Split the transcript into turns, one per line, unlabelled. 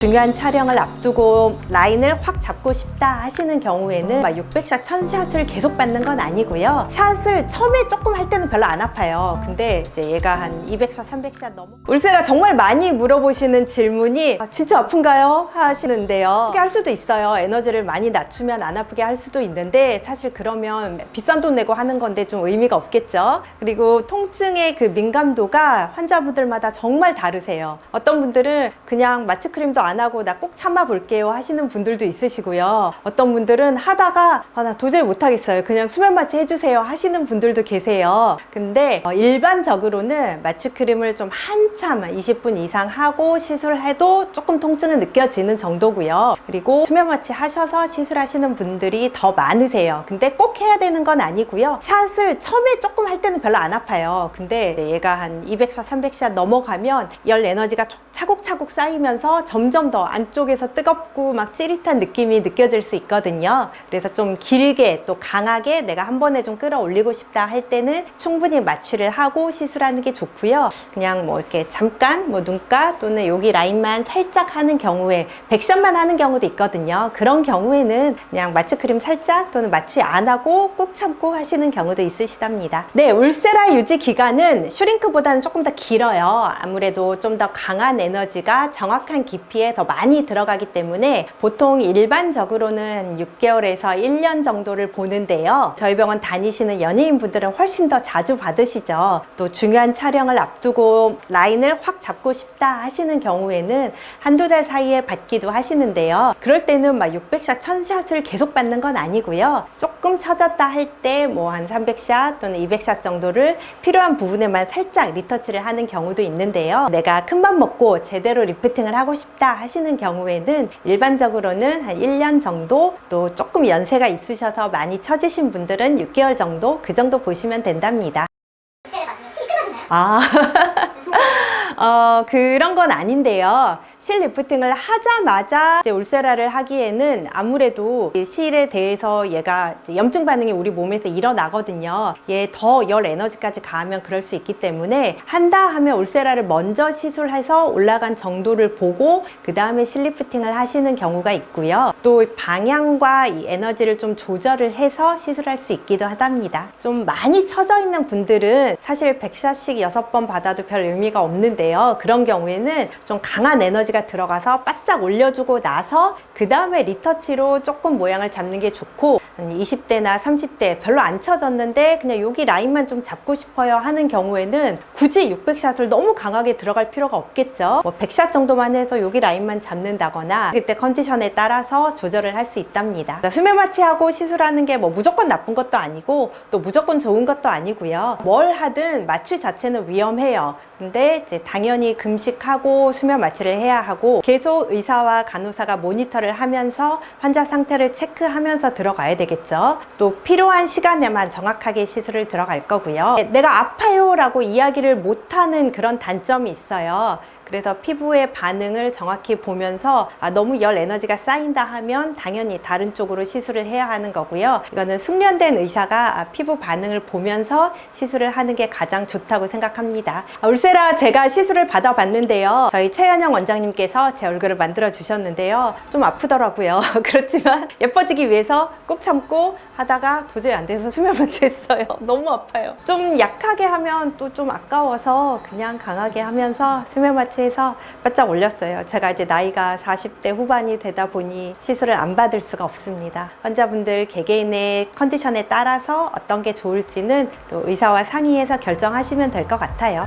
중요한 촬영을 앞두고 라인을 확 잡고 싶다 하시는 경우에는 600샷, 1000샷을 계속 받는 건 아니고요. 샷을 처음에 조금 할 때는 별로 안 아파요. 근데 이제 얘가 한 200샷, 300샷 넘어. 울세라 정말 많이 물어보시는 질문이 진짜 아픈가요? 하시는데요. 아프게 할 수도 있어요. 에너지를 많이 낮추면 안 아프게 할 수도 있는데 사실 그러면 비싼 돈 내고 하는 건데 좀 의미가 없겠죠. 그리고 통증의 그 민감도가 환자분들마다 정말 다르세요. 어떤 분들은 그냥 마취크림도 안 하고 나 꼭 참아 볼게요 하시는 분들도 있으시고요. 어떤 분들은 하다가 나 도저히 못하겠어요. 그냥 수면 마취 해주세요 하시는 분들도 계세요. 근데 일반적으로는 마취크림을 좀 한참 20분 이상 하고 시술해도 조금 통증은 느껴지는 정도고요. 그리고 수면 마취 하셔서 시술하시는 분들이 더 많으세요. 근데 꼭 해야 되는 건 아니고요. 샷을 처음에 조금 할 때는 별로 안 아파요. 근데 얘가 한 200샷, 300샷 넘어가면 열 에너지가 차곡차곡 쌓이면서 점점 더 안쪽에서 뜨겁고 막 찌릿한 느낌이 느껴질 수 있거든요. 그래서 좀 길게 또 강하게 내가 한 번에 좀 끌어올리고 싶다 할 때는 충분히 마취를 하고 시술하는 게 좋고요. 그냥 뭐 이렇게 잠깐 눈가 또는 여기 라인만 살짝 하는 경우에 100샷만 하는 경우도 있거든요. 그런 경우에는 그냥 마취크림 살짝 또는 마취 안 하고 꾹 참고 하시는 경우도 있으시답니다. 네, 울세라 유지 기간은 슈링크보다는 조금 더 길어요. 아무래도 좀 더 강한 에너지가 정확한 깊이에 더 많이 들어가기 때문에 보통 일반적으로는 6개월에서 1년 정도를 보는데요. 저희 병원 다니시는 연예인분들은 훨씬 더 자주 받으시죠. 또 중요한 촬영을 앞두고 라인을 확 잡고 싶다 하시는 경우에는 한두 달 사이에 받기도 하시는데요. 그럴 때는 600샷, 1000샷을 계속 받는 건 아니고요. 조금 처졌다 할 때 한 300샷 또는 200샷 정도를 필요한 부분에만 살짝 리터치를 하는 경우도 있는데요. 내가 큰맘 먹고 제대로 리프팅을 하고 싶다 하시는 경우에는 일반적으로는 한 1년 정도, 또 조금 연세가 있으셔서 많이 처지신 분들은 6개월 정도, 그 정도 보시면 된답니다. 그런 건 아닌데요. 실 리프팅을 하자마자 이제 울세라를 하기에는 아무래도 실에 대해서 얘가 염증 반응이 우리 몸에서 일어나거든요. 얘 더 열 에너지까지 가하면 그럴 수 있기 때문에 한다 하면 울세라를 먼저 시술해서 올라간 정도를 보고 그 다음에 실 리프팅을 하시는 경우가 있고요. 또 방향과 이 에너지를 좀 조절을 해서 시술할 수 있기도 하답니다. 좀 많이 처져 있는 분들은 사실 100샷씩 6번 받아도 별 의미가 없는데요. 그런 경우에는 좀 강한 에너지가 들어가서 바짝 올려주고 나서 그 다음에 리터치로 조금 모양을 잡는 게 좋고, 한 20대나 30대 별로 안 쳐졌는데 그냥 여기 라인만 좀 잡고 싶어요 하는 경우에는 굳이 600샷을 너무 강하게 들어갈 필요가 없겠죠. 100샷 정도만 해서 여기 라인만 잡는다거나 그때 컨디션에 따라서 조절을 할 수 있답니다. 수면 마취하고 시술하는 게 무조건 나쁜 것도 아니고 또 무조건 좋은 것도 아니고요. 뭘 하든 마취 자체는 위험해요. 근데 이제 당연히 금식하고 수면 마취를 해야 하고 계속 의사와 간호사가 모니터를 하면서 환자 상태를 체크하면서 들어가야 되겠죠. 또 필요한 시간에만 정확하게 시술을 들어갈 거고요. 내가 아파요 라고 이야기를 못하는 그런 단점이 있어요. 그래서 피부의 반응을 정확히 보면서 너무 열 에너지가 쌓인다 하면 당연히 다른 쪽으로 시술을 해야 하는 거고요. 이거는 숙련된 의사가 피부 반응을 보면서 시술을 하는 게 가장 좋다고 생각합니다. 울세라 제가 시술을 받아봤는데요. 저희 최현영 원장님께서 제 얼굴을 만들어 주셨는데요. 좀 아프더라고요. 그렇지만 예뻐지기 위해서 꾹 참고 하다가 도저히 안 돼서 수면 마취했어요. 너무 아파요. 좀 약하게 하면 또 좀 아까워서 그냥 강하게 하면서 수면 마취해서 바짝 올렸어요. 제가 이제 나이가 40대 후반이 되다 보니 시술을 안 받을 수가 없습니다. 환자분들 개개인의 컨디션에 따라서 어떤 게 좋을지는 또 의사와 상의해서 결정하시면 될 것 같아요.